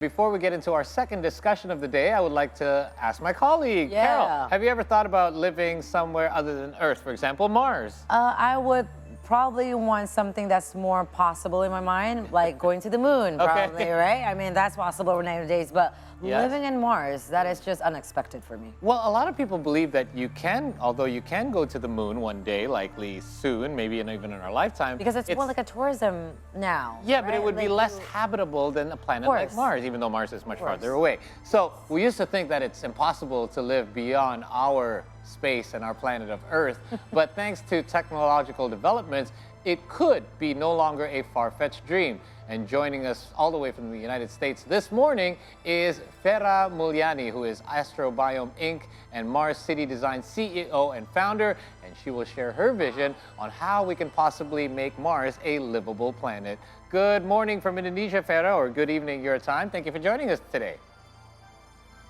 Before we get into our second discussion of the day, I would like to ask my colleague, Yeah. Carol, have you ever thought about living somewhere other than Earth, for example, Mars? I would probably want something that's more possible in my mind, like going to the moon, probably, right? I mean, that's possible nowadays, but living in Mars, that is just unexpected for me. Well, a lot of people believe that you can, although you can go to the moon one day, likely soon, maybe even in our lifetime. Because it's more like a tourism now. Yeah, but right? it would be Like less habitable than a planet like Mars, even though Mars is much farther away. So we used to think that it's impossible to live beyond our space and our planet of Earth, but thanks to technological developments, it could be no longer a far-fetched dream. And joining us all the way from the United States this morning is Vera Mulyani, who is Astrobiome Inc. and Mars City Design CEO and founder, and she will share her vision on how we can possibly make Mars a livable planet. Good morning from Indonesia, Vera, or good evening your time. Thank you for joining us today.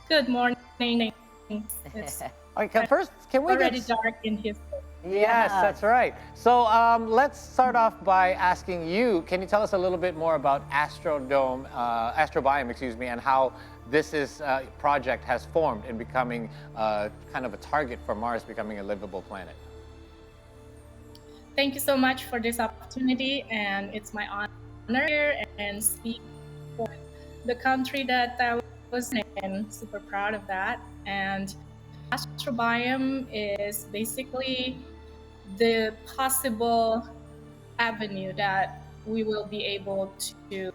Good morning. It's Okay, first, can we already dark in Houston. Yes, that's right. So let's start off by asking you, can you tell us a little bit more about Astrobiome, excuse me, and how this project has formed in becoming kind of a target for Mars becoming a livable planet? Thank you so much for this opportunity, and it's my honor here and speak for the country that I was in. Super proud of that. And Astrobiome is basically the possible avenue that we will be able to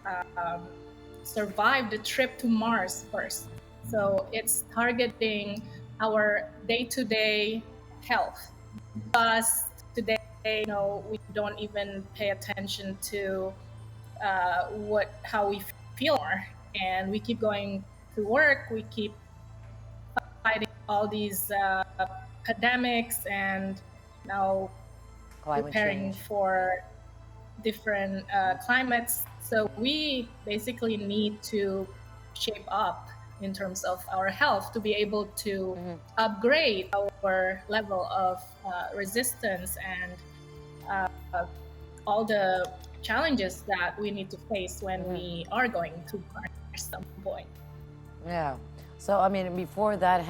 survive the trip to Mars first. So it's targeting our day-to-day health. Because today, we don't even pay attention to how we feel, and we keep going to work. We keep fighting all these pandemics and now preparing for different climates. So we basically need to shape up in terms of our health to be able to upgrade our level of resistance and all the challenges that we need to face when we are going to Mars at some point. Yeah. So, I mean, before that,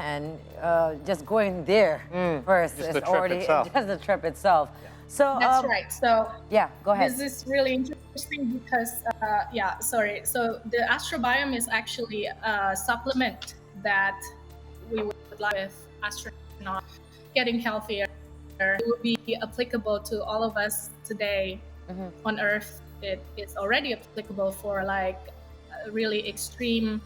just going there first is already just the trip itself. Yeah. So that's right. So yeah, go ahead. This is really interesting because So the Astrobiome is actually a supplement that we would like with astronaut getting healthier. It will be applicable to all of us today on Earth. It is already applicable for like really extreme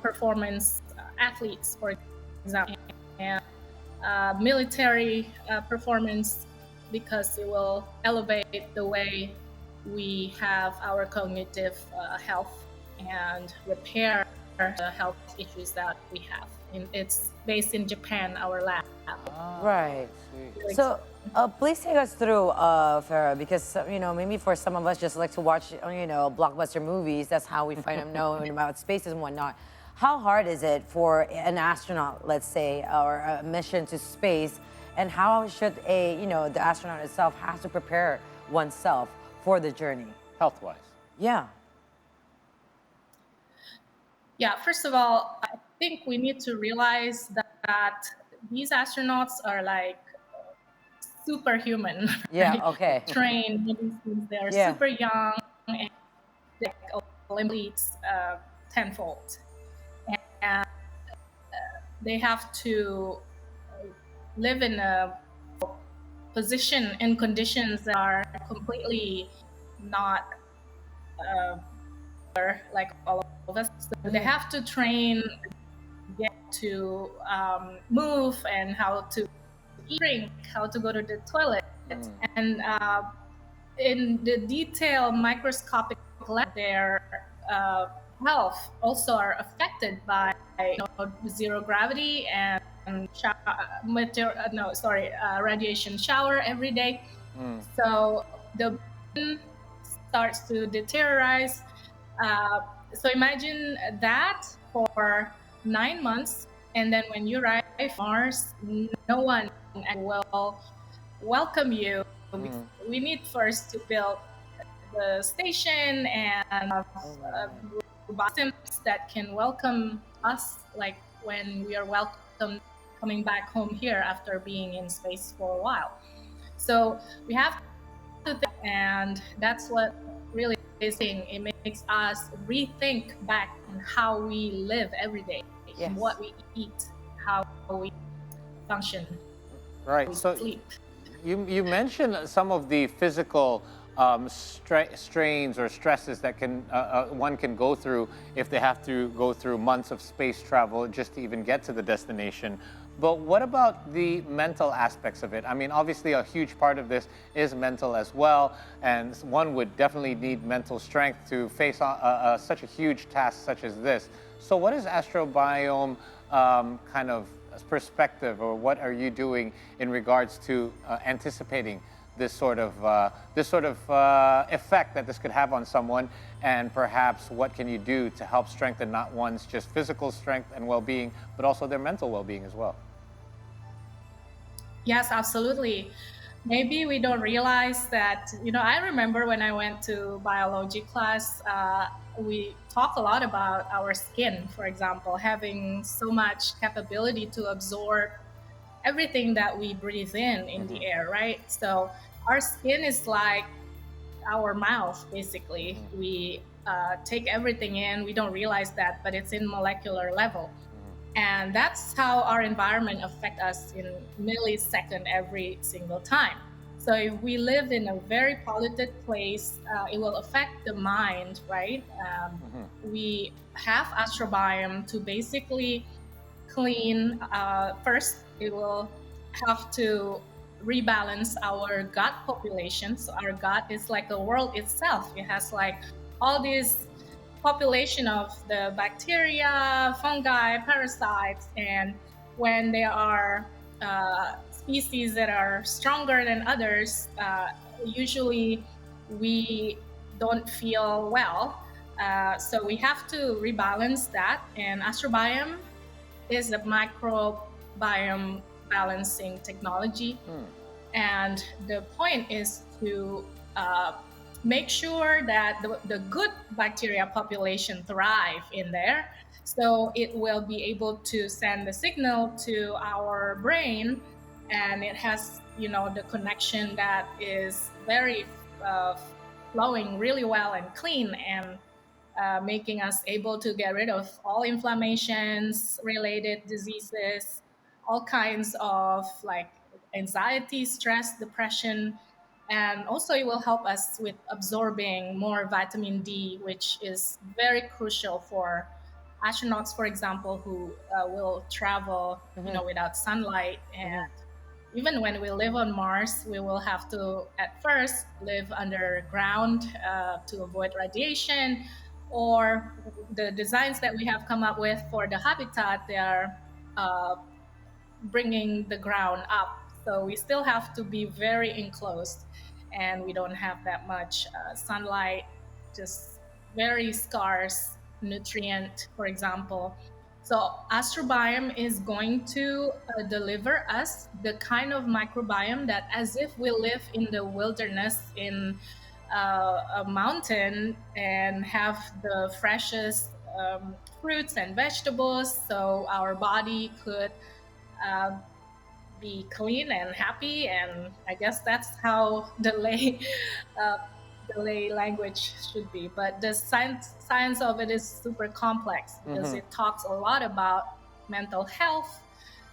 performance athletes, for example, and military performance, because it will elevate the way we have our cognitive health and repair the health issues that we have. It's based in Japan, our lab. Right. So please take us through, Vera, because maybe for some of us just like to watch blockbuster movies. That's how we find out knowing about space and whatnot. How hard is it for an astronaut, let's say, or a mission to space, and how should the astronaut itself have to prepare oneself for the journey? Health-wise. Yeah. Yeah, first of all, I think we need to realize that these astronauts are like superhuman. Yeah, right? okay. Trained, they're super young, and like Olympics tenfold. And they have to live in a position and conditions that are completely not like all of us. So they have to train, get to move, and how to drink, how to go to the toilet, and in the detailed microscopic level, their health also are affected by zero gravity and radiation shower every day. So the brain starts to deteriorate. So imagine that for 9 months, and then when you arrive on Mars, no one will welcome you. We need first to build the station and microbiomes that can welcome us, like when we are welcome coming back home here after being in space for a while. So we have to think, and that's what really is saying. It makes us rethink back on how we live every day, Yes. what we eat, how we function, Right. we So sleep. you mentioned some of the physical strains or stresses that one can go through if they have to go through months of space travel just to even get to the destination. But what about the mental aspects of it? I mean, obviously a huge part of this is mental as well, and one would definitely need mental strength to face such a huge task such as this. So what is Astrobiome kind of perspective, or what are you doing in regards to anticipating this sort of effect that this could have on someone, and perhaps what can you do to help strengthen not one's just physical strength and well-being, but also their mental well-being as well? Yes, absolutely. Maybe we don't realize that, I remember when I went to biology class, we talk a lot about our skin, for example, having so much capability to absorb everything that we breathe in the air, right? So our skin is like our mouth, basically. We take everything in, we don't realize that, but it's in molecular level. And that's how our environment affects us in millisecond every single time. So if we live in a very polluted place, it will affect the mind, right? We have Astrobiome to basically clean. First, it will have to rebalance our gut population. So our gut is like the world itself. It has like all these population of the bacteria, fungi, parasites, and when there are species that are stronger than others, usually we don't feel well. So we have to rebalance that, and Astrobiome is a microbiome balancing technology. And the point is to make sure that the good bacteria population thrive in there, so it will be able to send the signal to our brain, and it has the connection that is very flowing really well and clean, and making us able to get rid of all inflammations, related diseases, all kinds of like anxiety, stress, depression. And also it will help us with absorbing more vitamin D, which is very crucial for astronauts, for example, who will travel without sunlight. And even when we live on Mars, we will have to at first live underground to avoid radiation, or the designs that we have come up with for the habitat, they are bringing the ground up. So we still have to be very enclosed, and we don't have that much sunlight, just very scarce nutrient, for example. So Astrobiome is going to deliver us the kind of microbiome that, as if we live in the wilderness in a mountain, and have the freshest fruits and vegetables, so our body could be clean and happy. And I guess that's how the lay language should be. But the science of it is super complex, because it talks a lot about mental health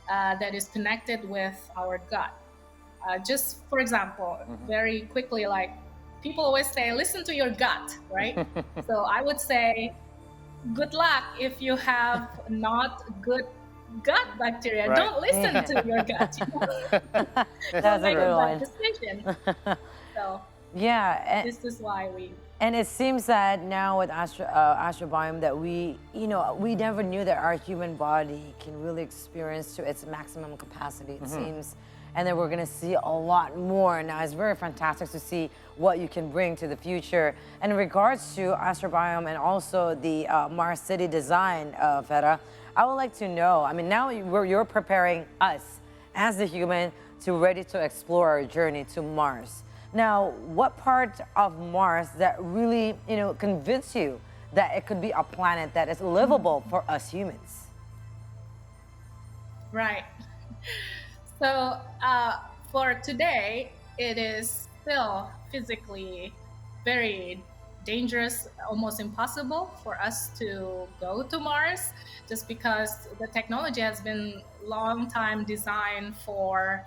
that is connected with our gut. Just for example, very quickly, like people always say, listen to your gut, right? So I would say, good luck if you have not good gut bacteria. Right. Don't listen to your gut. That's a good one. Decision. So yeah, this is why we. And it seems that now with Astrobiome that we never knew that our human body can really experience to its maximum capacity, it seems. And then we're gonna see a lot more. Now it's very fantastic to see what you can bring to the future. And in regards to Astrobiome and also the Mars City design, Vera, I would like to know, I mean, now you're preparing us as the human to ready to explore our journey to Mars. Now, what part of Mars that really, convinced you that it could be a planet that is livable for us humans? Right. So for today, it is still physically very dangerous, almost impossible for us to go to Mars, just because the technology has been long time designed for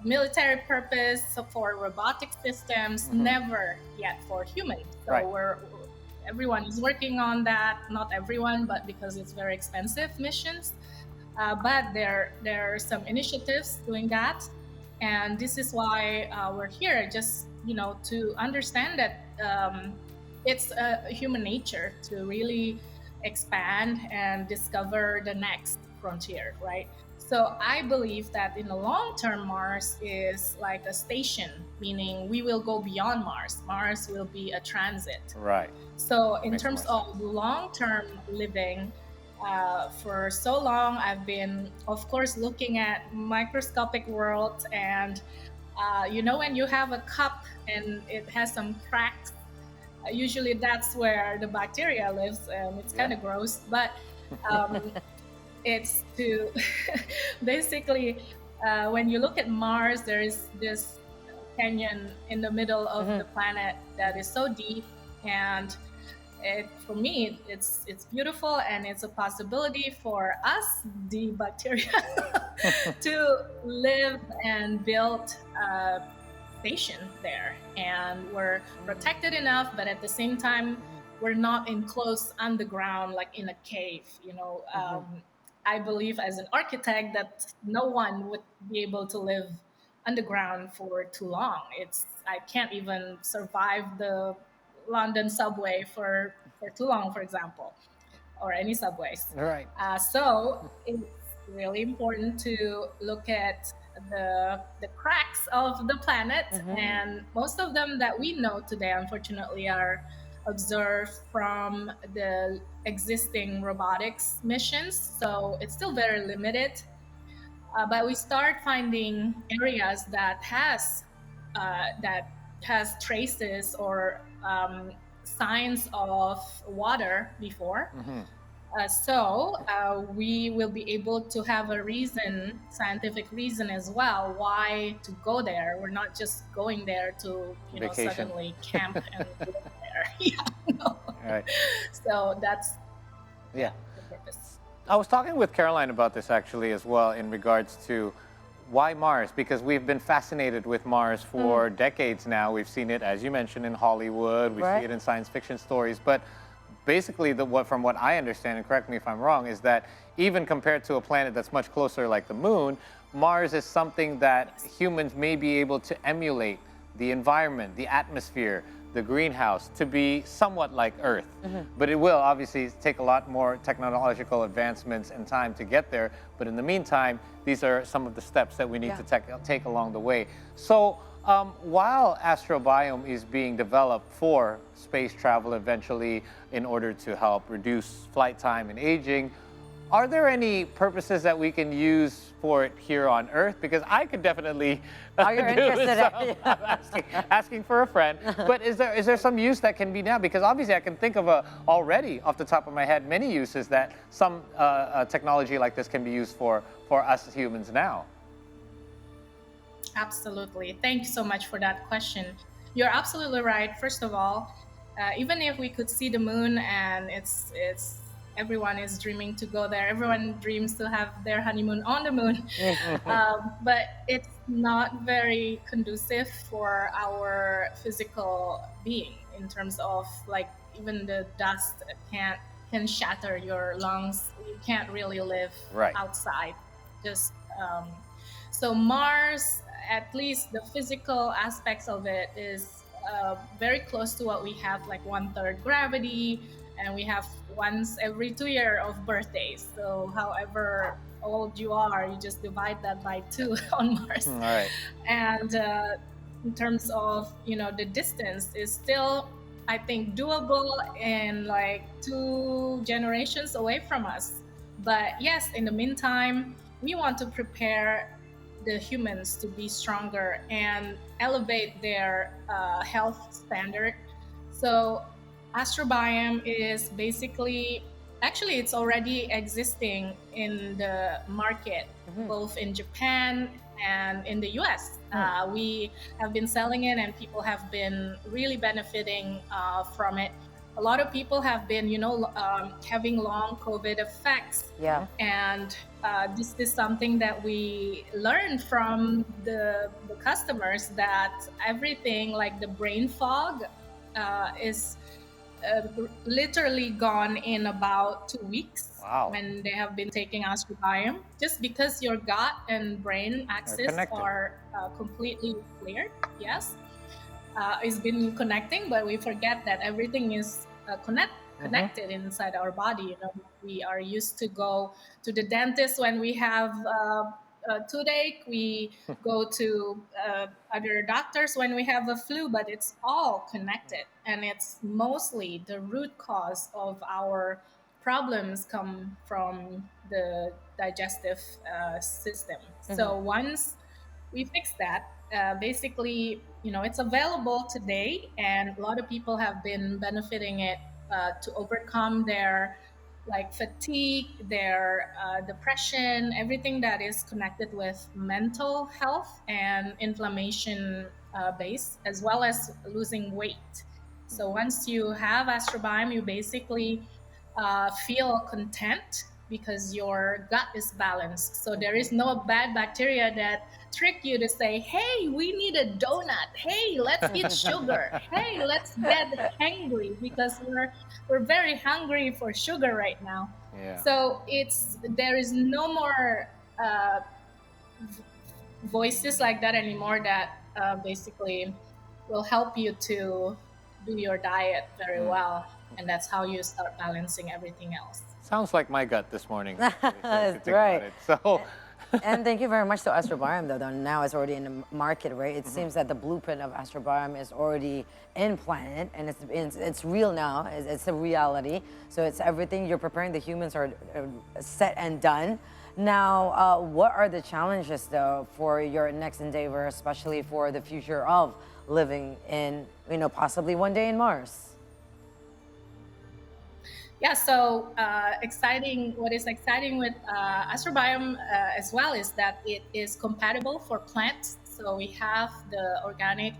military purpose, for robotic systems, never yet for humans. So everyone is working on that. Not everyone, but because it's very expensive missions. But there are some initiatives doing that, and this is why we're here, just to understand that it's human nature to really expand and discover the next frontier, right? So I believe that in the long term, Mars is like a station, meaning we will go beyond Mars. Mars will be a transit. Right. So in terms of long-term living, for so long, I've been, of course, looking at microscopic worlds, and when you have a cup and it has some cracks, usually that's where the bacteria lives, and it's kind of gross, but it's to basically, when you look at Mars, there is this canyon in the middle of the planet that is so deep, and for me, it's beautiful, and it's a possibility for us, the bacteria, to live and build a station there. And we're protected enough, but at the same time, we're not enclosed underground like in a cave. I believe as an architect that no one would be able to live underground for too long. I can't even survive the London subway for too long, for example, or any subways. Right. So it's really important to look at the cracks of the planet, and most of them that we know today, unfortunately, are observed from the existing robotics missions. So it's still very limited, but we start finding areas that has traces or signs of water before. So we will be able to have a scientific reason as well, why to go there. We're not just going there to suddenly camp and live there. Right. So that's the purpose. I was talking with Caroline about this actually as well, in regards to why Mars, because we've been fascinated with Mars for decades now. We've seen it, as you mentioned, in Hollywood. We see it in science fiction stories. But basically, from what I understand, and correct me if I'm wrong, is that even compared to a planet that's much closer like the moon, Mars is something that humans may be able to emulate the environment, the atmosphere, the greenhouse, to be somewhat like Earth. But it will obviously take a lot more technological advancements and time to get there. But in the meantime, these are some of the steps that we need to take along the way. So while Astrobiome is being developed for space travel eventually in order to help reduce flight time and aging, are there any purposes that we can use for it here on Earth? Because I could definitely asking for a friend. But is there some use that can be now? Because obviously I can think of already off the top of my head many uses that some technology like this can be used for us humans now. Absolutely. Thank you so much for that question. You're absolutely right. First of all, even if we could see the moon, and it's everyone is dreaming to go there. Everyone dreams to have their honeymoon on the moon. But it's not very conducive for our physical being, in terms of like even the dust can shatter your lungs. You can't really live outside. So Mars, at least the physical aspects of it, is very close to what we have, like 1/3 gravity, and we have once every 2 years of birthdays. So however old you are, you just divide that by 2 on Mars. All right. And in terms of, the distance is still, I think, doable and like 2 generations away from us. But yes, in the meantime, we want to prepare the humans to be stronger and elevate their health standard. So Astrobiome is basically, actually, it's already existing in the market, both in Japan and in the US. We have been selling it, and people have been really benefiting from it. A lot of people have been, having long COVID effects. Yeah. And this is something that we learned from the customers, that everything like the brain fog is literally gone in about 2 weeks. Wow. When they have been taking astrobiome, just because your gut and brain axis are completely cleared. Yes, it's been connecting, but we forget that everything is connected inside our body. We are used to go to the dentist when we have a toothache. We go to other doctors when we have a flu, but it's all connected, and it's mostly the root cause of our problems come from the digestive system. So once we fixed that, basically, it's available today, and a lot of people have been benefiting it to overcome their like fatigue, their depression, everything that is connected with mental health and inflammation base, as well as losing weight. So once you have astrobiome, you basically feel content because your gut is balanced. So there is no bad bacteria that trick you to say, hey, we need a donut. Hey, let's eat sugar. Hey, let's get hangry, because we're very hungry for sugar right now. Yeah. So there is no more voices like that anymore that basically will help you to do your diet very well. And that's how you start balancing everything else. Sounds like my gut this morning. That's right. So. And thank you very much to Astrobiome, though. Now it's already in the market, right? It seems that the blueprint of Astrobiome is already in planet, and it's real now. It's a reality. So it's everything you're preparing. The humans are set and done. Now, what are the challenges, though, for your next endeavor, especially for the future of living in, possibly one day in Mars? Yeah, so what is exciting with Astrobiome as well is that it is compatible for plants. So we have the organic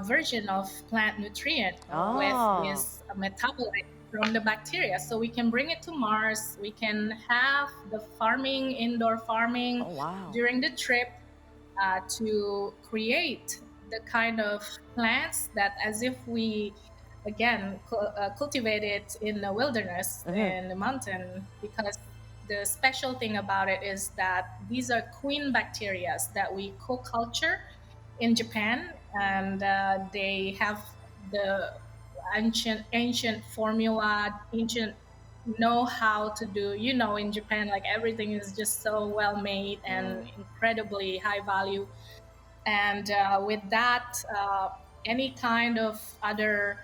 version of plant nutrient with this metabolite from the bacteria. So we can bring it to Mars. We can have the indoor farming during the trip to create the kind of plants that, as if we again cultivate it in the wilderness, in the mountain, because the special thing about it is that these are queen bacteria that we co-culture in Japan, and they have the ancient formula, ancient know how to do, in Japan, like everything is just so well made and incredibly high value. And with that, any kind of other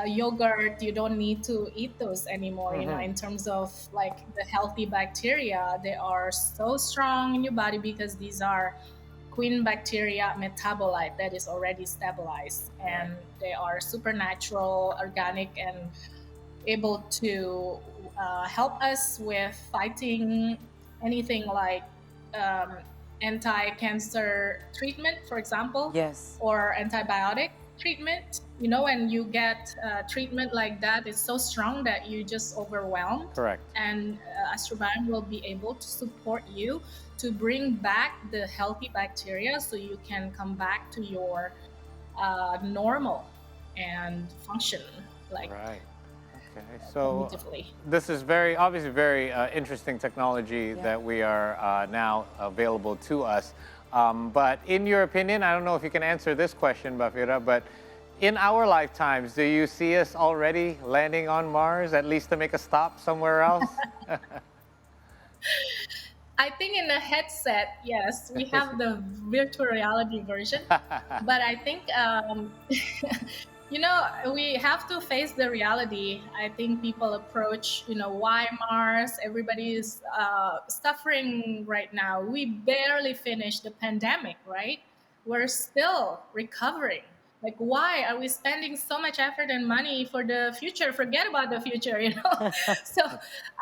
yogurt, you don't need to eat those anymore. In terms of like the healthy bacteria, they are so strong in your body because these are queen bacteria metabolite that is already stabilized, and they are supernatural, organic, and able to help us with fighting anything like anti-cancer treatment, for example, or antibiotic treatment. When you get treatment like that, it's so strong that you just overwhelmed. Correct. And Astrobiome will be able to support you to bring back the healthy bacteria, so you can come back to your normal and function like. Right. Okay, so this is obviously very interesting technology that we are now available to us. But in your opinion, I don't know if you can answer this question, Vera, but in our lifetimes, do you see us already landing on Mars, at least to make a stop somewhere else? I think in the headset, yes, we have the virtual reality version. But I think, we have to face the reality. I think people approach, why Mars? Everybody is suffering right now. We barely finished the pandemic, right? We're still recovering. Like, why are we spending so much effort and money for the future? Forget about the future, you know. So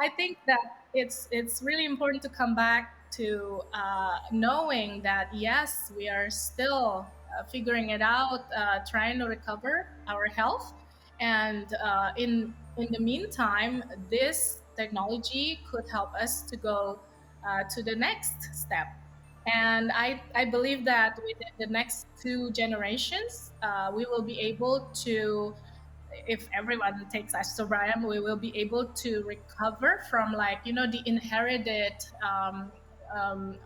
I think that it's really important to come back to knowing that yes, we are still figuring it out, trying to recover our health, and in the meantime, this technology could help us to go to the next step. And I believe that within the next 2 generations, we will be able to, if everyone takes Astrobiome, we will be able to recover from, like, you know, the inherited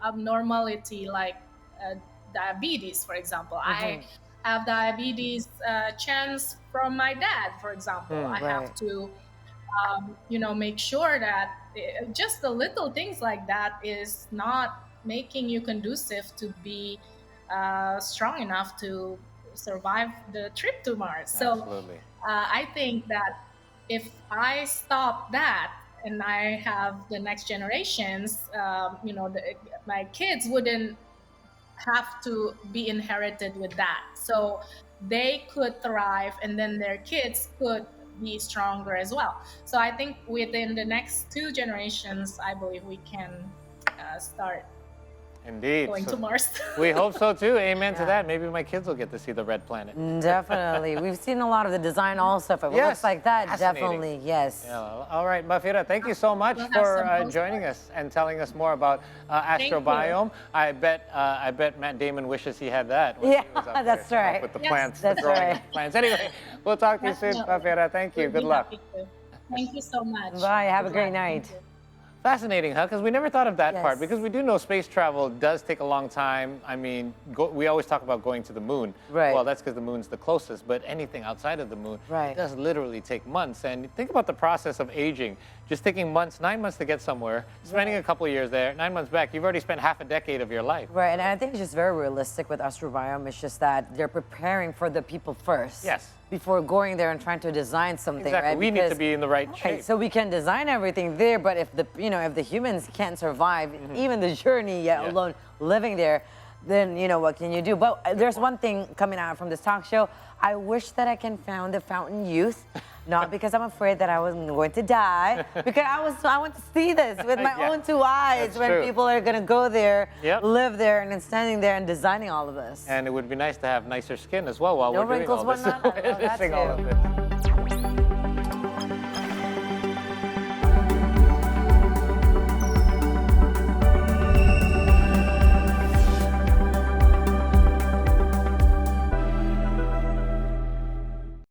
abnormality, like diabetes, for example. I have diabetes chance from my dad, for example. I have to you know, make sure that just the little things like that is not making you conducive to be strong enough to survive the trip to Mars. Absolutely. So I think that if I stop that and I have the next generations, you know, my kids wouldn't have to be inherited with that. So they could thrive, and then their kids could be stronger as well. So I think within the next 2 generations, I believe we can start Indeed. going to Mars. We hope so too. Amen to that. Maybe my kids will get to see the red planet. Definitely. We've seen a lot of the design also. If it looks like that, definitely, yes. Yeah. All right, Vera, thank you so much for joining us and telling us more about Astrobiome. I bet Matt Damon wishes he had that. Yeah, that's right. With the plants, that's right. Plants. Anyway, we'll talk to you soon, Vera. Thank you. Good luck. Thank you so much. Bye. Have a great night. Fascinating, huh? Because we never thought of that part. Because we do know space travel does take a long time. I mean, we always talk about going to the moon. Right. Well, that's because the moon's the closest. But anything outside of the moon does literally take months. And think about the process of aging. Just taking months, 9 months to get somewhere, spending a couple of years there, 9 months back, you've already spent half a decade of your life. Right, and I think it's just very realistic with Astrobiome. It's just that they're preparing for the people first. Yes. Before going there and trying to design something, exactly. right? We need to be in the right shape. So we can design everything there, but if the if the humans can't survive even the journey, yet alone living there, then what can you do? But there's one thing coming out from this talk show. I wish that I can found the fountain youth. Not because I'm afraid that I was going to die, because I want to see this with my own 2 eyes. That's when true. people are going to go there, live there, and then standing there and designing all of this. And it would be nice to have nicer skin as well while No we're doing all wrinkles, this. whatnot. I love that All of this.